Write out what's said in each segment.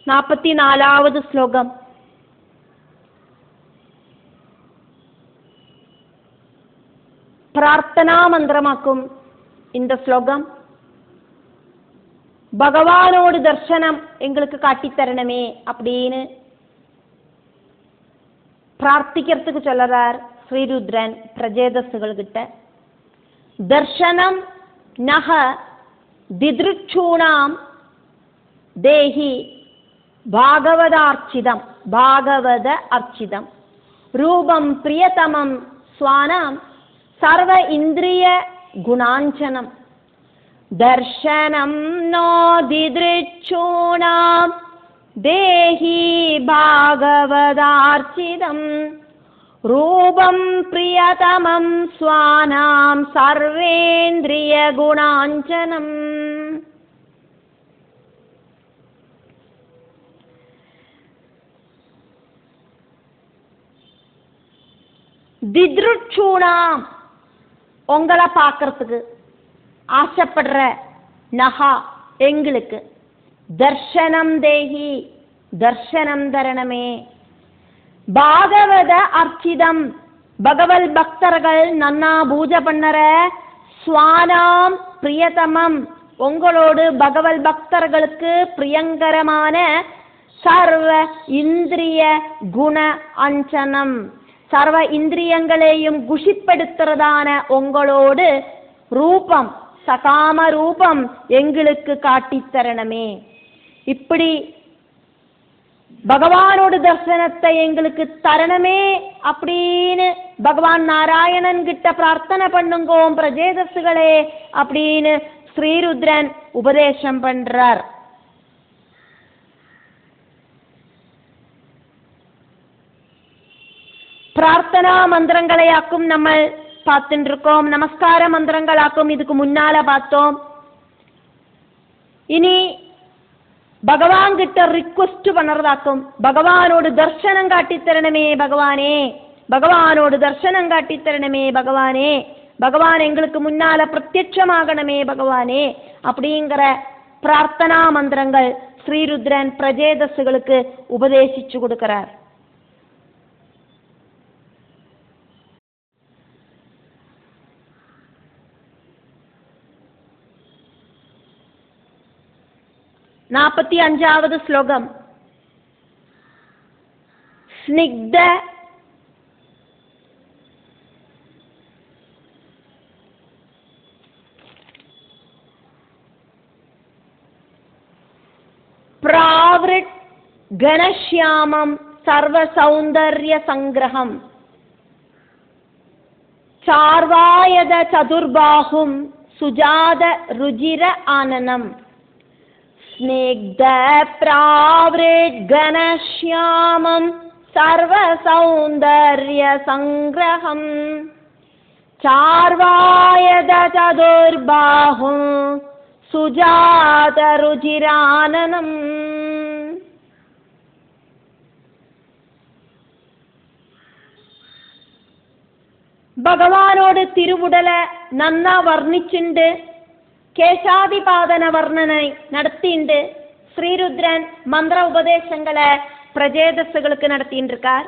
44வது ஸ்லோகம். பிரார்த்தனா மந்திரமாக்கும் இந்த ஸ்லோகம். பகவானோடு தர்சனம் எங்களுக்கு காட்டித்தரணமே அப்படின்னு பிரார்த்திக்கிறதுக்கு சொல்லறார் ஸ்ரீருத்ரன் பிரஜேதஸ்கள்கிட்ட. தர்சனம் நக திதிருட்சூணாம் தேஹி பாகவதார்ச்சிதம் பாகவத அர்ச்சிதம் ரூபம் பிரியதமம் ஸ்வானாம் சர்வ இந்திரிய குணாஞ்சனம். தர்சனம் நோ திதிருட்சூணாம் தேஹி பாகவதார்ச்சிதம் ரூபம் பிரியதமம் ஸ்வானாம் சர்வேந்திரிய குணாஞ்சனம். தித்ருட்சூணாம் உங்களை பார்க்கறதுக்கு ஆசைப்படுற நகா எங்களுக்கு தர்சனம் தேஹி தர்சனம் தரணமே. பாகவத அர்ச்சிதம் பகவல் பக்தர்கள் நன்னா பூஜை பண்ணற ஸ்வானாம் பிரியதமம் உங்களோடு பகவல் பக்தர்களுக்கு பிரியங்கரமான சர்வ இந்திரிய குண அஞ்சனம் சர்வ இந்திரியங்களையும் குஷிப்படுத்துறதான உங்களோடு ரூபம் சகாம ரூபம் எங்களுக்கு காட்டித்தரணமே. இப்படி பகவானோட தர்சனத்தை எங்களுக்கு தரணமே அப்படின்னு பகவான் நாராயணன் கிட்ட பிரார்த்தனை பண்ணுங்கோம் பிரஜேதஸ்களே அப்படின்னு ஸ்ரீருத்ரன் உபதேசம் பண்றார். பிரார்த்தனா மந்திரங்களையாக்கும் நம்ம பார்த்துட்டு இருக்கோம். நமஸ்கார மந்திரங்களாக்கும் இதுக்கு முன்னால பார்த்தோம். இனி பகவான் கிட்ட ரிக்வெஸ்ட் பண்ணுறதாக்கும் பகவானோடு தர்சனம் காட்டித்தரணமே பகவானே, பகவானோடு தர்சனம் காட்டித்தரணமே பகவானே, பகவான் எங்களுக்கு முன்னால பிரத்யட்சமாகணுமே பகவானே அப்படிங்கிற பிரார்த்தனா மந்திரங்கள் ஸ்ரீருத்ரன் பிரஜேதஸ்களுக்கு உபதேசிச்சு கொடுக்கிறார். நாற்பத்தி 45வது ஸ்லோகம். ஸ்னிக்த பிராவ்ருட் கணஷ்யாமம் சர்வ சௌந்தர்ய சங்கிரகம் சார்வாயத சதுர்பாஹும் சுஜாத ருஜிர ஆனனம். ஸ்னிக்த பிராவ்ருட் கணஷ்யாமம் சர்வ சௌந்தர்ய சங்கிரகம் சார்வாயத சதுர்பாஹும் சுஜாத ருஜிரானனம். பகவானோடு திருவுடலை நன்னா வர்ணிச்சுண்டு கேசாதிபாதன வர்ணனை நடத்திண்டு ஸ்ரீருத்ரன் மந்திர உபதேசங்களை பிரஜேதஸ்களுக்கு நடத்தின்னு இருக்கார்.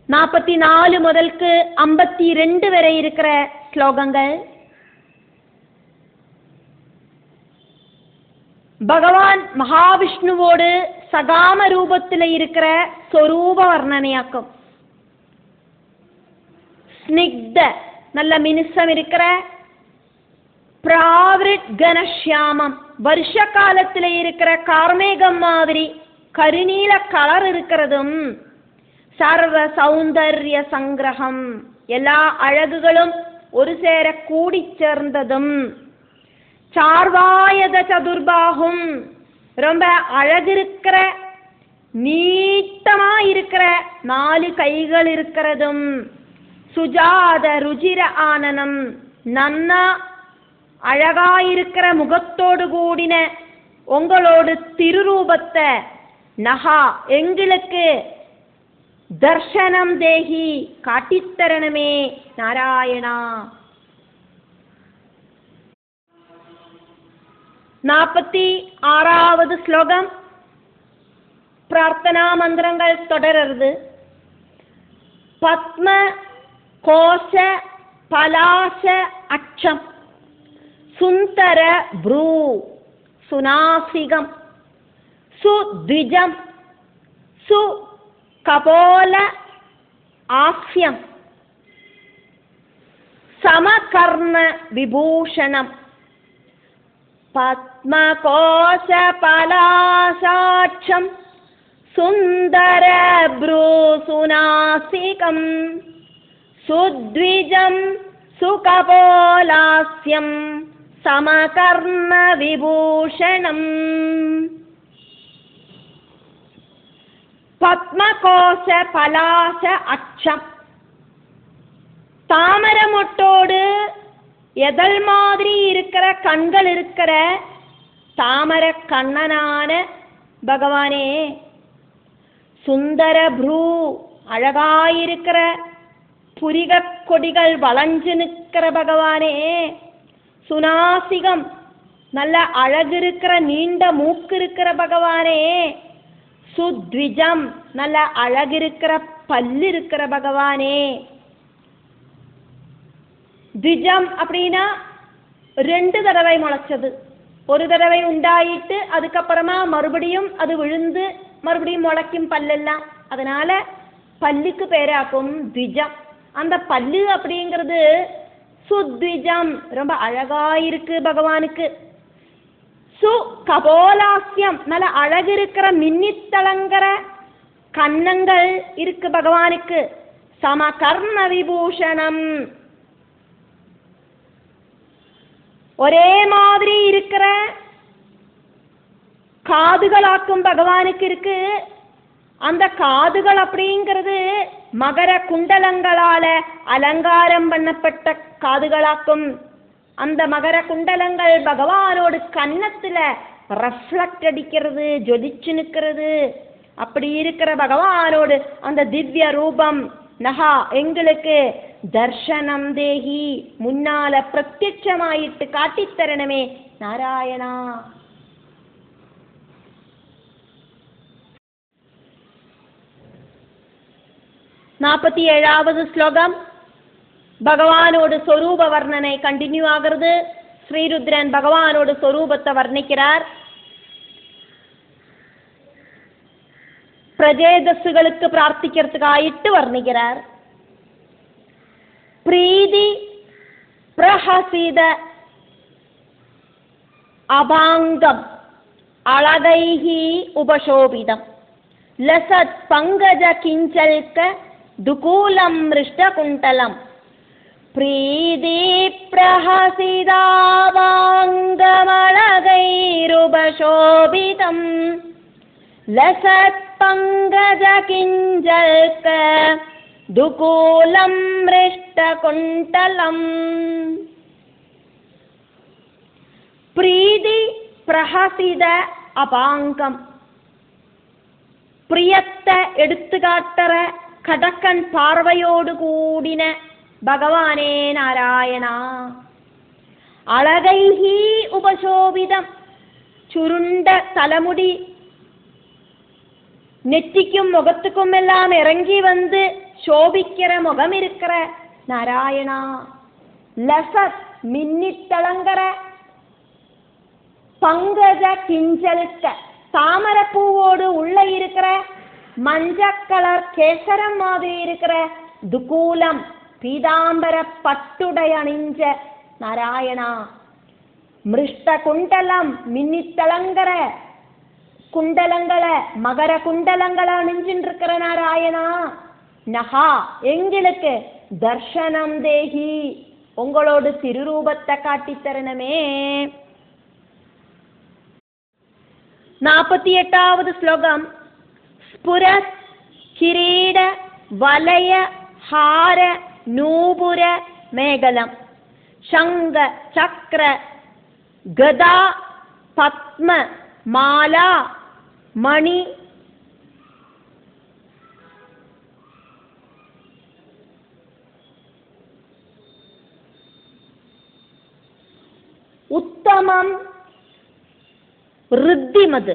44 முதலுக்கு 52 வரை இருக்கிற ஸ்லோகங்கள் பகவான் மகாவிஷ்ணுவோடு சகாம ரூபத்தில் இருக்கிற சொரூப வர்ணனையாக்கும். ஸ்னிக்த நல்ல மினுசம் இருக்கிற, பிராவ்ருட் கணஷ்யாமம் வருஷ காலத்தில் இருக்கிற கார்மேகம் மாதிரி கருநீல கலர் இருக்கிறதும், சர்வ சௌந்தர்ய சங்கிரகம் எல்லா அழகுகளும் ஒரு சேர கூடி சேர்ந்ததும், சார்வாயத சதுர்பாகும் ரொம்ப அழகிருக்கிற நீட்டமா இருக்கிற 4 கைகள் இருக்கிறதும், சுஜாத ருஜிர ஆனனம் நன்னா அழகாயிருக்கிற முகத்தோடு கூடின உங்களோடு திருரூபத்தை நகா எங்களுக்கு தர்சனம் தேகி காட்டித்தரணமே நாராயணா. 46வது ஸ்லோகம். பிரார்த்தனா மந்திரங்கள் தொடருது. பத்ம கோஷ பலாச அச்சம் சுந்தர ப்ரூ சுநாசிகம் சுத்விஜம் சு கபோல ஆஸ்யம் சமகர்ண விபூஷணம் பத்மகோஷ பலாசாட்சம் சுந்தர ப்ரூ சுநாசிகம் சுத்விஜம் சுகபோலாஸ்யம் சமகர்ண விபூஷணம். பத்மகோஷ பலாச அச்சம், தாமரை மொட்டோடு எதல் மாதிரி இருக்கிற கண்கள் இருக்கிற தாமரை கண்ணனான பகவானே, சுந்தர ப்ரூ அழகாயிருக்கிற புரிக கொடிகள் வளைஞ்சு நிற்கிற பகவானே, சுநாசிகம் நல்ல அழகு இருக்கிற நீண்ட மூக்கு இருக்கிற பகவானே, சுத்விஜம் நல்ல அழகு இருக்கிற பல்லு இருக்கிற பகவானே. த்விஜம் அப்படின்னா 2 தடவை முளைச்சது, ஒரு தடவை உண்டாயிட்டு அதுக்கப்புறமா மறுபடியும் அது விழுந்து மறுபடியும் முளைக்கும் பல்லெல்லாம், அதனால பல்லுக்கு பேராக்கும் த்விஜம். அந்த பல்லு அப்படிங்கிறது சுத்விஜம் ரொம்ப அழகாயிருக்கு பகவானுக்கு. சு கபோலாஸ்யம் நல்ல அழகு இருக்கிற மின்னித்தளங்கிற கன்னங்கள் இருக்கு பகவானுக்கு. சமகர்ண விபூஷணம் ஒரே மாதிரி இருக்கிற காதுகளாக்கும் பகவானுக்கு இருக்கு. அந்த காதுகள் அப்படிங்கிறது மகர குண்டலங்களால அலங்காரம் பண்ணப்பட்ட காதுகளாக்கும். அந்த மகர குண்டலங்கள் பகவானோடு கன்னத்துல ரெஃப்ளக்ட் அடிக்கிறது, ஜொலிச்சு நிற்கிறது. அப்படி இருக்கிற பகவானோடு அந்த திவ்ய ரூபம் நகா எங்களுக்கு தர்ஷனம் தேகி, முன்னால பிரத்யட்சமாயிட்டு காட்டித்தரணமே நாராயணா. நாற்பத்தி 7வது ஸ்லோகம் பகவானோடு சொரூப வர்ணனை கண்டினியூ ஆகிறது. ஸ்ரீருத்ரன் பகவானோடு சொரூபத்தை வர்ணிக்கிறார். பிரஜேதஸ்களுக்கு பிரார்த்திக்கிறதுக்காயிட்டு வர்ணிக்கிறார். பிரீதி பிரஹசித அபாங்கம் அழகைஹி உபசோபிதம் லசத் பங்கஜ கிஞ்சல்க துகூலம் மிருஷ்டகுண்டலம் பிரீதி பிரஹசிதாவாங்கமழகைருபசோபிதம் லசத் பங்கஜ கிஞ்சல்க துகூலம் மிருஷ்டகுண்டலம். பிரீதி பிரஹசித அபாங்கம், பிரியத்தை எடுத்துக்காட்டுற கடக்கன் பார்வையோடு கூடின பகவானே நாராயணா. அழகைஹி உபசோபிதம், சுருண்ட தலைமுடி நெற்றிக்கும் முகத்துக்கும் எல்லாம் இறங்கி வந்து சோபிக்கிற முகம் இருக்கிற நாராயணா. லசத் மின்னித்தளங்கர பங்கஜ கிஞ்சல்க, தாமரப்பூவோடு உள்ள இருக்கிற மஞ்சள் கலர் கேசரம் மாதிரி இருக்கிற துகூலம் பீதாம்பர பட்டுடை அணிஞ்ச நாராயணா. மிருஷ்ட குண்டலம் மின்னித்தளங்கர குண்டலங்களை மகர குண்டலங்களை அணிஞ்சின்னு இருக்கிற நாராயணா. நகா எங்களுக்கு தர்ஷனம் தேகி, உங்களோடு திருரூபத்தை காட்டித்தரணமே. 48வது ஸ்லோகம் ஸ்புரத் கிரீட வலய ஹார நூபுர மேகலம் சங்க சக்ர கதா பத்ம மாலா மணி உத்தமம் ரித்திமது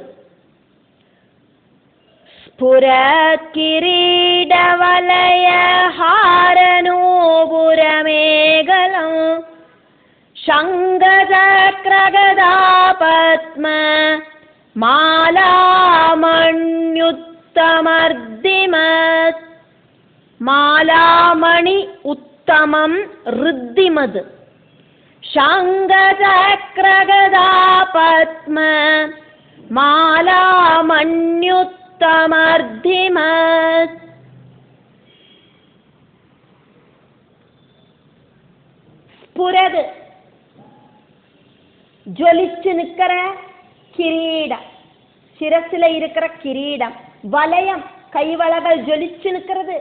സ്ഫുരത്കിരീടവലയഹാരനൂപുരമേഖലം ശംഖചക്രഗദാപത്മ മാലാമണ്യുത്തമർദ്ദിമത്. മാലാമണി ഉത്തമം ഋദ്ധിമത്. ശംഖചക്രഗദാപത്മ മാലാമണ്യുത്തമർദ്ദിമത്. ஸ்புரது ஜொலிச்சு நிற்கிற கிரீடம், சிரசில இருக்கிற கிரீடம். வலயம் கைவளகள் ஜொலிச்சு நிற்கிறது.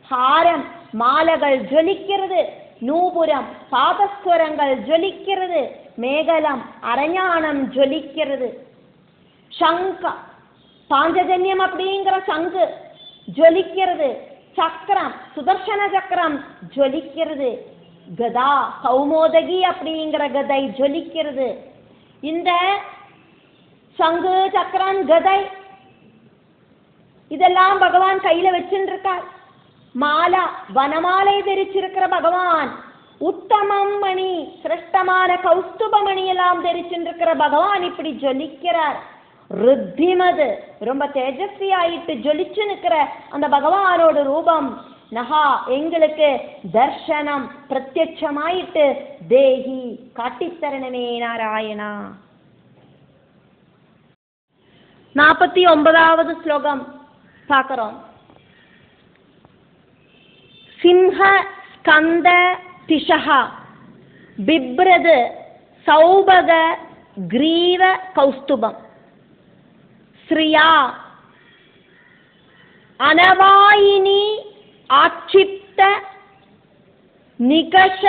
ஹாரம் மாலைகள் ஜொலிக்கிறது. நூபுரம் பாதஸ்வரங்கள் ஜொலிக்கிறது. மேகலம் அரஞானம் ஜொலிக்கிறது. சங்க பாஞ்சஜன்யம் அப்படிங்கிற சங்கு ஜொலிக்கிறது. சக்கரம் சுதர்சன சக்கரம் ஜொலிக்கிறது. கதா கௌமோதகி அப்படிங்கிற கதை ஜொலிக்கிறது. இந்த சங்கு சக்கரம் கதை இதெல்லாம் பகவான் கையில வச்சுருக்கார். மாலா வனமாலை தரிச்சிருக்கிற பகவான். உத்தமம் மணி சிரேஷ்டமான கௌஸ்துப மணி எல்லாம் தரிச்சிருக்கிற பகவான் இப்படி ஜொலிக்கிறார். ருத்திமது ரொம்ப தேஜஸ்வி ஆயிட்டு ஜொலிச்சு நிற்கிற அந்த பகவானோட ரூபம் நகா எங்களுக்கு தர்சனம் பிரத்யட்சமாயிட்டு தேஹி காட்டித்தரணமே நாராயணா. 49வது ஸ்லோகம் பார்க்கிறோம். சிம்ஹ ஸ்கந்த திஷஹ பிப்ரது சௌபக கிரீவ கௌஸ்துபம் ஸ்ரியா அனவாயினி ஆட்சிப்த நிகஷ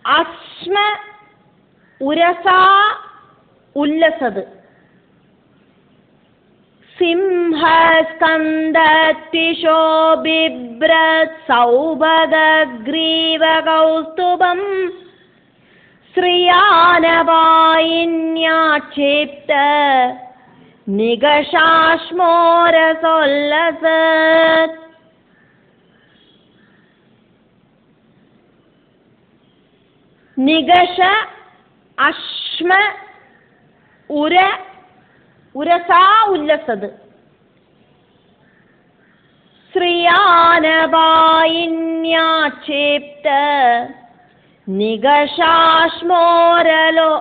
அஸ்ம உரசா உல்லசது. சிம்ஹஸ்கந்தத்திஷோ பிப்ரத் சௌபகக்ரீவ கௌஸ்துபம் ஸ்ரியானவாயின்யாட்சிப்த நிகஷாஸ்மோரசோல்லசத். நிகஷ அஸ்ம உர உரசா உல்லசது. ஸ்ரியானவாயின்யாட்சிப்த நிகஷாஸ்மோரலோ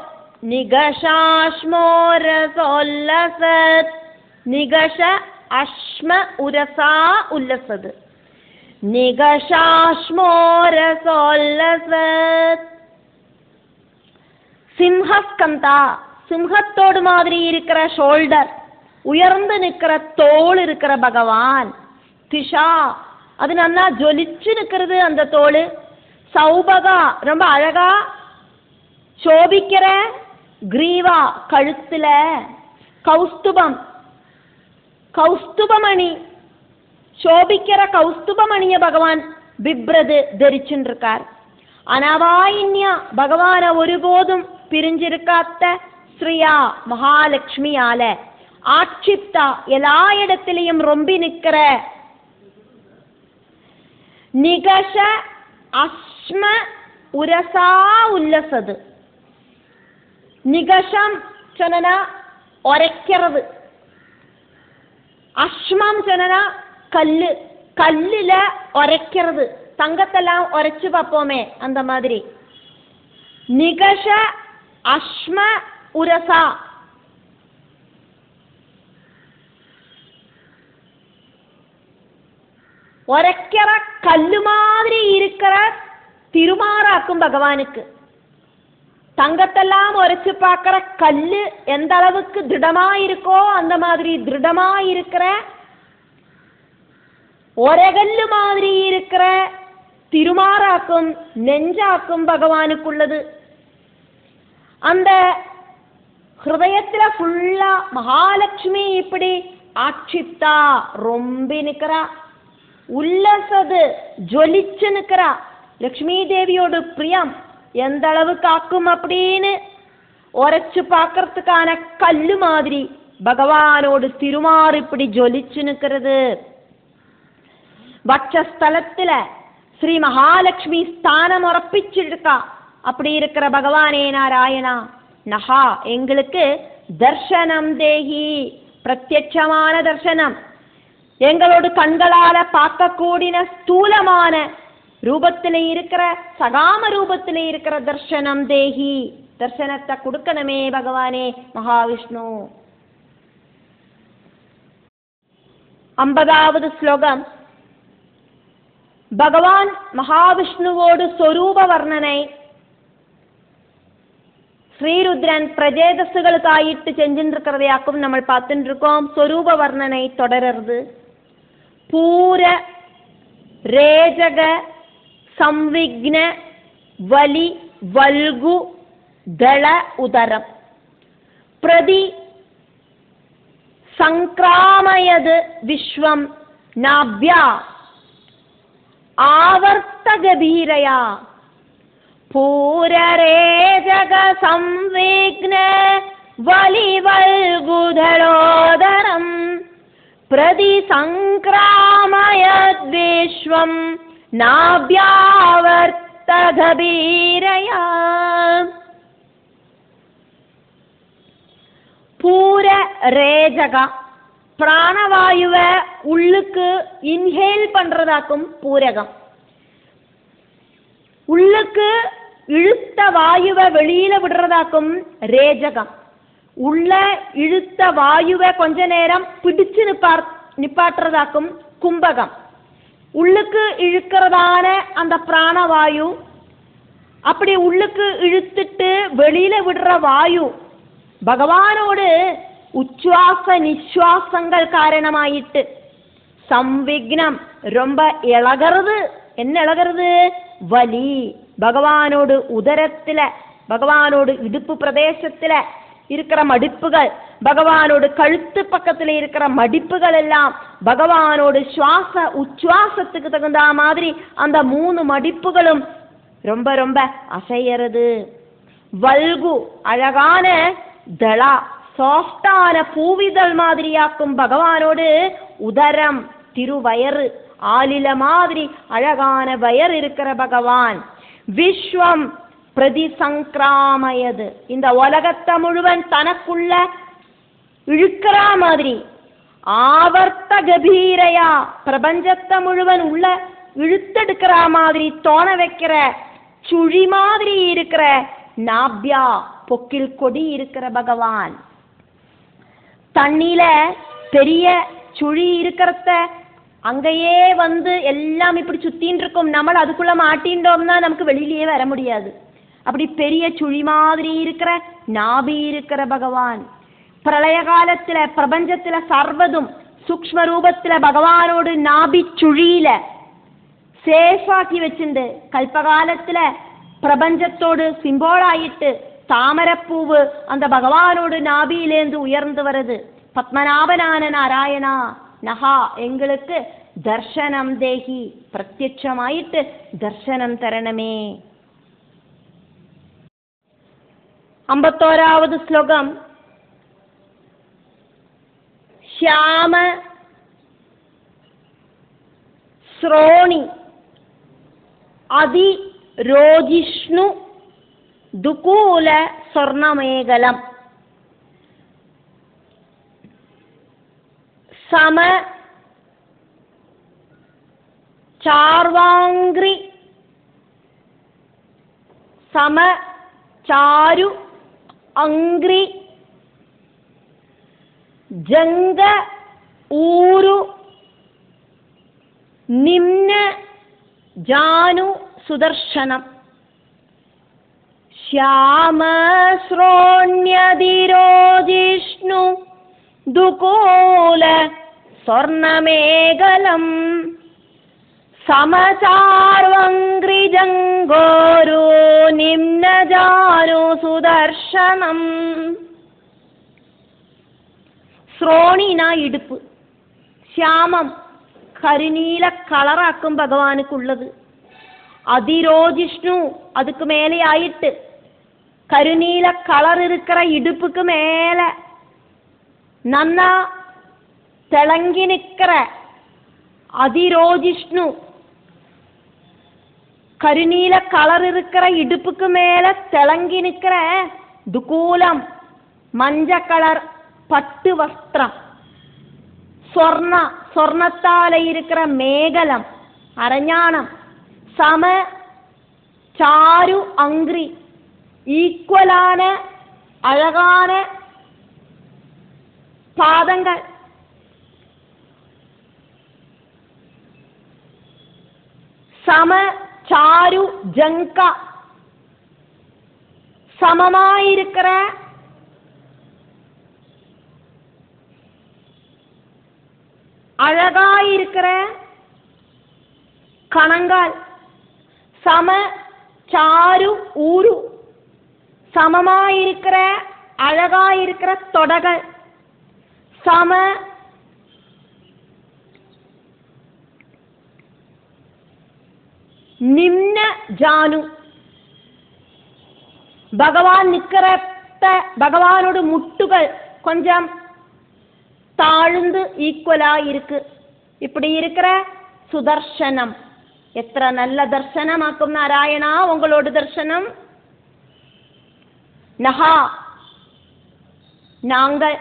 நிகஷாஸ்மோரசோல்லசத். நிகஷ அஸ்ம உரசா உல்லசது. நிகஷாஸ்மோரசோல்லசத். சிம்ஹஸ்கந்தா சிம்ஹத்தோடு மாதிரி இருக்கிற ஷோல்டர், உயர்ந்து நிற்கிற தோல் இருக்கிற பகவான். திஷா அது நல்லா ஜொலிச்சு நிற்கிறது அந்த தோல். சௌபகா ரொம்ப அழகா சோபிக்கிற கிரீவா கழுத்துல. கௌஸ்துபம் கௌஸ்துபமணி சோபிக்கிற கௌஸ்துபமணிய பகவான் பிப்ரது தரிச்சுன்னு இருக்கார். அனவாயின்யா பகவான ஒருபோதும் பிரிஞ்சிருக்காத்த ஸ்ரீயா மகாலட்சுமியால ஆட்சிப்தா எல்லா இடத்திலையும் ரொம்பி நிற்கிற நிகஷ அஸ்ம உரசா உல்லசது. நிகஷம் சொன்னா உரைக்கிறது. அஸ்மம் சொன்னா கல்லு, கல்லுல உரைக்கிறது. தங்கத்தெல்லாம் உரைச்சு பார்ப்போமே அந்த மாதிரி. நிகஷ அஸ்ம உரசா உரைக்கிற கல்லு மாதிரி இருக்கிற திருமாறாக்கும் பகவானுக்கு. தங்கத்தெல்லாம் உரைச்சு பார்க்கிற கல்லு எந்த அளவுக்கு திருடமா இருக்கோ அந்த மாதிரி திருடமா இருக்கிற ஒரகல்லு மாதிரி இருக்கிற திருமாறாக்கும் நெஞ்சாக்கும் பகவானுக்குள்ளது. அந்த ஹிருதயத்துல ஃபுல்லா மகாலட்சுமி இப்படி ஆட்சிப்தா ரொம்பி நிக்கிறா. உல்லசது ஜொலிச்சு நிக்கிறா. லக்ஷ்மி தேவியோட பிரியம் எந்த அளவுக்கு ஆக்கும் அப்படின்னு உரைச்சு பார்க்கறதுக்கான கல்லு மாதிரி பகவானோடு திருமாறு இப்படி ஜொலிச்சு நிற்கிறது. வட்சஸ்தலத்துல ஸ்ரீ மகாலட்சுமி ஸ்தானம் உறப்பிச்சிருக்கா. அப்படி இருக்கிற பகவானே நாராயணா, நகா எங்களுக்கு தர்சனம் தேகி, பிரத்யட்சமான தர்சனம், எங்களோட கண்களால பார்க்கக்கூடிய ஸ்தூலமான ரூபத்திலே இருக்கிற சகாம ரூபத்திலே இருக்கிற தர்சனம் தேகி, தர்சனத்தை கொடுக்கணுமே பகவானே மகாவிஷ்ணு. 50வது ஸ்லோகம். பகவான் மகாவிஷ்ணுவோடு சொரூப வர்ணனை ஸ்ரீருத்ரன் பிரஜேதசுகளுக்காயிட்டு செஞ்சிருக்கிறதையாக்கும் நம்ம பார்த்துட்டு இருக்கோம். சொரூப வர்ணனை தொடர்றது. பூர ரேஜக சம்விக்ன வலி வல்கு தள உதரம் பிரதி சங்கிராமயது விஸ்வம் நாப்யா ஆவர்த்தகபீரயா பூரரேஜக சம்விக்ன வலிவல்குதளோதரம் பிரதி சங்கிராமயத் விஸ்வம் நாப்யாவர்த்தகபீரயா. பூர ரேஜகா பிராணவாயுவை உள்ளுக்கு இன்ஹேல் பண்றதாக்கும் பூரகம். உள்ளுக்கு இழுத்த வாயுவை வெளியில விடுறதாக்கும் ரேஜகம். உள்ள இழுத்த வாயுவை கொஞ்ச நேரம் பிடிச்சு நிப்பாட்டுறதாக்கும் கும்பகம். உள்ளுக்கு இழுக்கிறதான அந்த பிராணவாயு, அப்படி உள்ளுக்கு இழுத்துட்டு வெளியில விடுற வாயு பகவானோடு உச்சுவாச நிஸ்வாசங்கள் காரணமாயிட்டு சம்விக்னம் ரொம்ப இழகிறது. என்ன இழகிறது? வலி. பகவானோடு உதரத்துல, பகவானோடு இடுப்பு பிரதேசத்துல இருக்கிற மடிப்புகள், பகவானோடு கழுத்து பக்கத்துல இருக்கிற மடிப்புகள் எல்லாம் பகவானோடு சுவாச உச்சுவாசத்துக்கு தகுந்த மாதிரி அந்த 3 மடிப்புகளும் ரொம்ப ரொம்ப அசையறது. வல்கு அழகான தளா சாஃப்டான பூவிதழ் மாதிரியாக்கும் பகவானோடு உதரம் திருவயறு, ஆலில மாதிரி அழகான வயர் இருக்கிற பகவான். விஸ்வம் பிரதி சங்கிராமயது, இந்த உலகத்தை முழுவன் தனக்குள்ள இழுக்கிற மாதிரி. ஆவர்த்த கபீரையா, பிரபஞ்சத்தை முழுவன் உள்ள இழுத்தெடுக்கிற மாதிரி தோண வைக்கிற சுழி மாதிரி இருக்கிற நாப்யா, பொக்கில் கொடி இருக்கிற பகவான். தண்ணியில பெரிய சுழி இருக்கிறத அங்கேயே வந்து எல்லாம் இப்படி சுத்தின்னு இருக்கும். நம்ம அதுக்குள்ள மாட்டின்றோம்னா நமக்கு வெளியிலேயே வர முடியாது. அப்படி பெரிய சுழி மாதிரி இருக்கிற நாபி இருக்கிற பகவான். பிரளய காலத்துல பிரபஞ்சத்துல சர்வதும் சூக்ஷ்ம ரூபத்துல பகவானோடு நாபி சுழியில சேஃபாக்கி வச்சுண்டு கல்பகாலத்துல பிரபஞ்சத்தோடு சிம்போல் ஆயிட்டு தாமரப்பூவு அந்த பகவானோடு நாபியிலேந்து உயர்ந்து வருது. பத்மநாபனான நாராயணா நகா எங்களுக்கு தர்சனம் தேகி, பிரத்யட்சமாயிட்டு தர்சனம் தரணமே. 51வது ஸ்லோகம். శ్యామ శ్రోణి అది రోజిష్ణు దుకూల స్వర్ణమేగలం సమ చార్వాంగ్రి సమ చారు అంగ్రి జంగ ఊరు నిమ్న జాను సుదర్శనం శ్యామ శ్రోణ్యదిరోజిష్ణు దుకూల స్వర్ణమేగలం సమచార్వంగ్రిజంగోరు నిమ్నజాను సుదర్శనం. ശ്രോണിന ഇടുപ്പ്, ശ്യാമം കരിനീല കളറാക്കും ഭഗവാനുക്കുള്ളത്. அதிரோஜிஷ்ணு அதுக்கு மேலே ஆயிட்டு கருநீல கலர் இருக்கிற இடுப்புக்கு மேல நன்னா திளங்கி நிற்கிற அதிரோஜிஷ்ணு, கருநீல கலர் இருக்கிற இடுப்புக்கு மேல திளங்கி நிற்கிற துகூலம் மஞ்ச கலர் பட்டு வஸ்திரம், சொர்ணத்தால இருக்கிற மேகலம் அரஞானம், சம சாரு அங்கிரி ஈக்குவலான அழகான பாதங்கள், சம சாரு ஜங்கா சமமாயிருக்கிற அழகாயிருக்கிற கணங்கால், சம சாரு ஊரு சமமாயிருக்கிற அழகாயிருக்கிற தொடகள், சம நிம்ன ஜானு பகவான் நிக்கிற பகவானோட முட்டுகள் கொஞ்சம் தாழ்ந்து ஈக்குவலா இருக்கு. இப்படி இருக்கிற சுதர்சனம், எത്ര நல்ல தர்சனமாக்கும் நாராயணா உங்களோட தர்சனம். நஹா நாங்கள்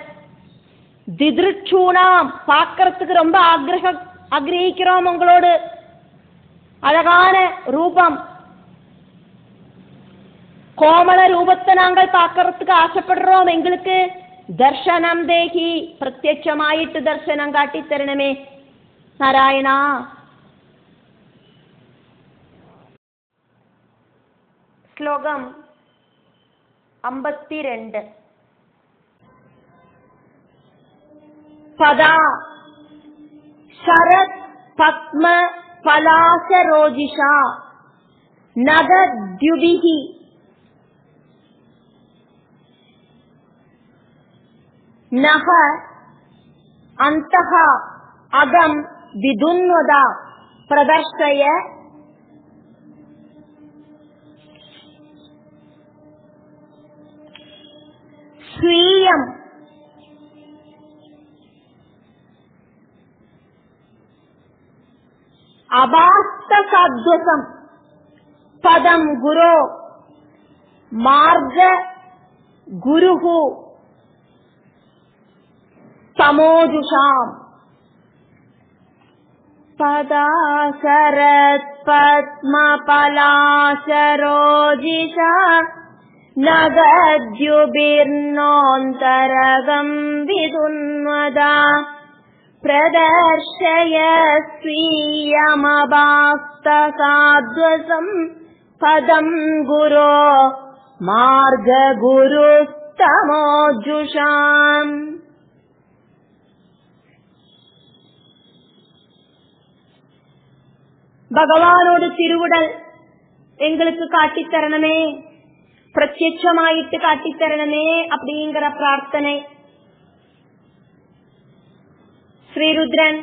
திதிருட்சூணாம் பார்க்கறதுக்கு ரொம்ப ஆகிரகிக்கிறோம் உங்களோட அழகான ரூபம், கோமள ரூபத்தை நாங்கள் பார்க்கறதுக்கு ஆசைப்படுறோம். எங்களுக்கு தர்சனம் தேகி, பிரத்யட்சமாயிட்டு தர்சனம் காட்டி தരണமே நாராயணா. ஸ்லோகம் 52. பதா சரத் பத்ம பலாசரோஜிஷா நகத்யுபிஹி நஹ அந்தஹ அகம் விதுன்வதா பிரதர்ஷய ஸ்வீயம் அபாஸ்தசாத்வசம் பதம் குரோ மார்க குருஹு சமோஜுஷாம். பதாசரத் பத்ம பலாசரோஜிஷா நகத்யுபிர்னோந்தரகம் விதுன்வதா பிரதர்ஷய ஸ்வீயமபாஸ்தசாத்வசம் பதம் குரோ மார்க குரு தமோஜுஷாம். பகவானோட திருவுடல் எங்களுக்கு காட்டித்தரணமே, பிரத்யட்சமாயிட்டு காட்டித்தரணமே அப்படிங்கிற பிரார்த்தனை ஸ்ரீருத்ரன்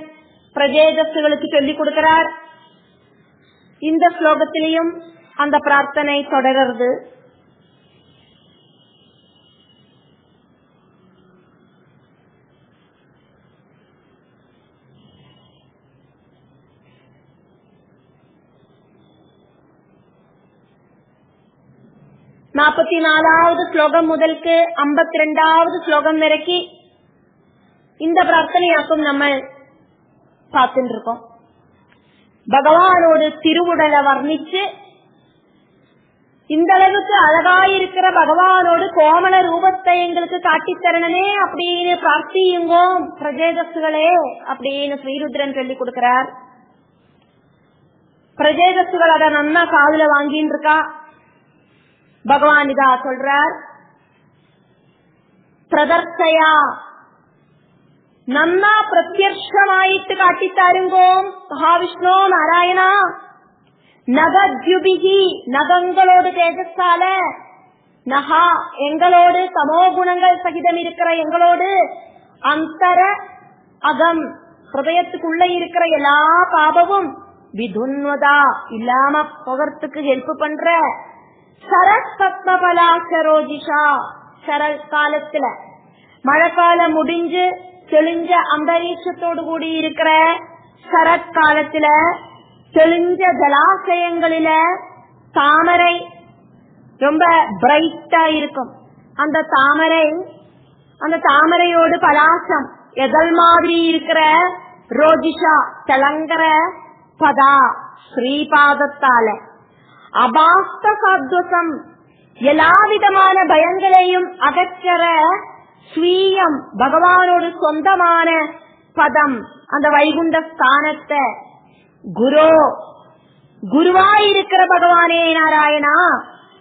பிரஜேதஸ்களுக்கு சொல்லிக் கொடுக்கிறார். இந்த ஸ்லோகத்திலையும் அந்த பிரார்த்தனை தொடர்கிறது. நாற்பத்தி 4வது ஸ்லோகம் முதலுக்கு 52வது ஸ்லோகம் வரைக்கும் இந்த பிரார்த்தனையாக்கும் நம்ம பார்த்துட்டு இருக்கோம். பகவானோட திருவுடலை வர்ணிச்சு இந்த அளவுக்கு அழகாயிருக்கிற பகவானோட கோமள ரூபத்தை எங்களுக்கு காட்டித்தரணனே அப்படின்னு பிரார்த்தியுங்கோ பிரஜேதஸ்களே அப்படின்னு ஸ்ரீருத்ரன் சொல்லி கொடுக்கிறார். பிரஜேதஸ்கள் அத நன்னா காதுல வாங்கின்னு இருக்கா. பகவான் இதா சொல்றார், பிரதர்சயா நன்னா பிரத்யர்ஷமாயிட்டு காட்டித்தாருங்கோம் மகாவிஷ்ணு நாராயணா. நகத்யுபிகி நகங்களோடு தேஜஸால, நகா எங்களோடு தமோ குணங்கள் சகிதம் இருக்கிற எங்களோடு, அந்தர அகம் ஹிருதயத்துக்குள்ள இருக்கிற எல்லா பாபமும் விதுன்வதா இல்லாம போகிறதுக்கு ஹெல்ப் பண்ற சரத் பத்மபலாசரோஜிஷா சரத் காலத்துல மழைக்காலம் முடிஞ்சு தெளிஞ்ச அந்தரீட்சத்தோடு கூடி இருக்கிற சரத்காலத்துல தெளிஞ்ச ஜலாசயங்களில தாமரை ரொம்ப பிரைட்டா இருக்கும். அந்த தாமரையோடு பலாசம் எதல் மாதிரி இருக்கிற ரோஜிஷா திளங்கர பதா ஸ்ரீபாதத்தால அபாஸ்த சாத்வசம் எல்லா விதமான பயங்களையும் அகற்றற ஸ்வீயம் பகவானோடு சொந்தமான பதம் அந்த வைகுண்ட ஸ்தானத்தை குருவாயிருக்கிற பகவானே நாராயணா,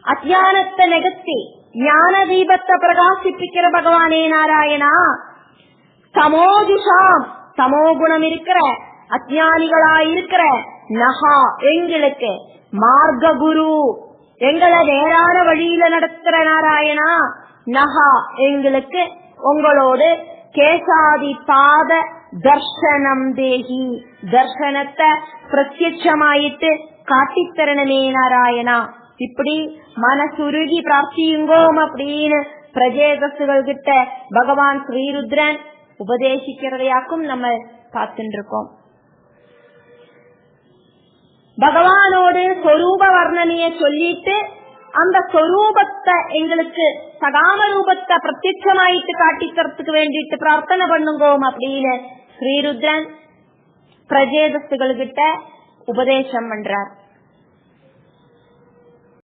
அஜானத்தை நெகத்தி ஞான தீபத்தை பிரகாசிப்பிக்கிற பகவானே நாராயணா, தமோஜுஷாம் தமோ குணம் இருக்கிற அஜானிகளாயிருக்கிற நகா எங்களுக்கு மார்க்க குரு எங்களை நேரான வழியில நடத்துற நாராயணா, நகா எங்களுக்கு உங்களோடு கேசாதி பாத தர்சனம் தேகி தர்சனத்தை பிரத்யட்சமாயிட்டு காட்டித்தரணமே நாராயணா. இப்படி மனசுருகி பிரார்த்தியுங்கோம் அப்படின்னு பிரஜேதசுகள் கிட்ட பகவான் ஸ்ரீருத்ரன் உபதேசிக்கிறதையாக்கும் நம்ம பார்த்துட்டு இருக்கோம். பகவானோடு சொரூப வர்ணனைய சொல்லிட்டு அந்த சொரூபத்தை எங்களுக்கு சகாம ரூபத்தை பிரத்யட்சமாயிட்டு காட்டிக்கிறதுக்கு வேண்டிட்டு பிரார்த்தனை பண்ணுங்கோம் அப்படின்னு ஸ்ரீருத்ரன் பிரஜேதசுகள் கிட்ட உபதேசம் பண்றார்.